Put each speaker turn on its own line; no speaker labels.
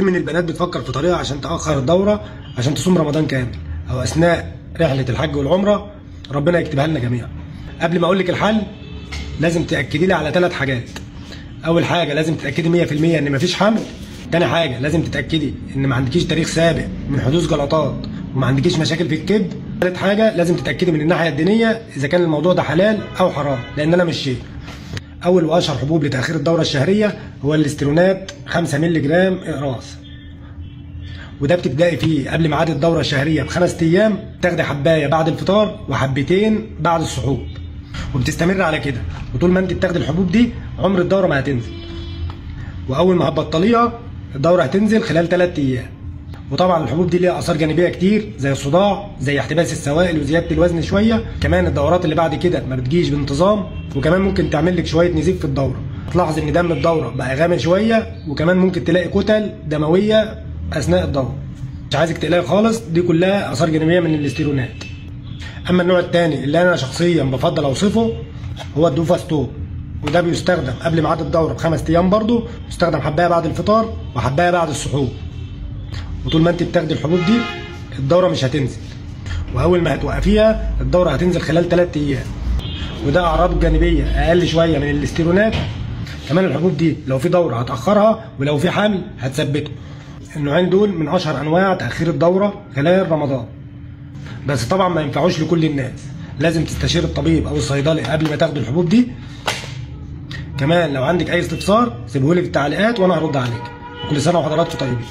من البنات بتفكر في طريقه عشان تاخر الدوره عشان تصوم رمضان كامل او اثناء رحله الحج والعمره، ربنا يكتبها لنا جميعا. قبل ما اقول لك الحل لازم تاكدي لي على 3 حاجات. اول حاجه لازم تتاكدي 100% ان مفيش حمل. تاني حاجه لازم تتاكدي ان ما عندكيش تاريخ سابق من حدوث جلطات وما عندكيش مشاكل في الكبد. ثالث حاجه لازم تتاكدي من الناحيه الدينيه اذا كان الموضوع ده حلال او حرام، لان انا مش شيخ. اول واشهر حبوب لتاخير الدوره الشهريه هو الاسترونات 5 مللي جرام اقراص، وده بتبداي فيه قبل ميعاد الدوره الشهريه ب5 ايام. تاخدي حبايه بعد الفطار وحبتين بعد السحور، وبتستمر على كده. وطول ما انت بتاخدي الحبوب دي عمر الدوره ما هتنزل، واول ما هتبطليها الدوره هتنزل خلال 3 ايام. وطبعا الحبوب دي ليها اثار جانبيه كتير زي الصداع، زي احتباس السوائل وزياده الوزن شويه. كمان الدورات اللي بعد كده ما بتجيش بانتظام، وكمان ممكن تعمل لك شويه نزيف في الدوره. تلاحظ ان دم الدوره بقى غامق شويه، وكمان ممكن تلاقي كتل دمويه اثناء الدوره. مش عايزك تقلقي خالص، دي كلها اثار جانبيه من الاستيرونات. اما النوع الثاني اللي انا شخصيا بفضل اوصفه هو الدوفاستون، وده بيستخدم قبل ميعاد الدوره ب5 ايام برضه. بيستخدم حبايه بعد الفطار وحبايه بعد السحور. وطول ما انت بتاخدي الحبوب دي الدوره مش هتنزل، واول ما هتوقفيها الدوره هتنزل خلال 3 ايام. وده اعراض جانبيه اقل شويه من الاستيرونات. كمان الحبوب دي لو في دوره هتاخرها، ولو في حمل هتثبته. النوعين دول من اشهر انواع تاخير الدوره خلال رمضان، بس طبعا ما ينفعوش لكل الناس. لازم تستشير الطبيب او الصيدلي قبل ما تاخدي الحبوب دي. كمان لو عندك اي استفسار سيبهولي في التعليقات وانا هرد عليك. وكل سنه وحضراتكم طيبين.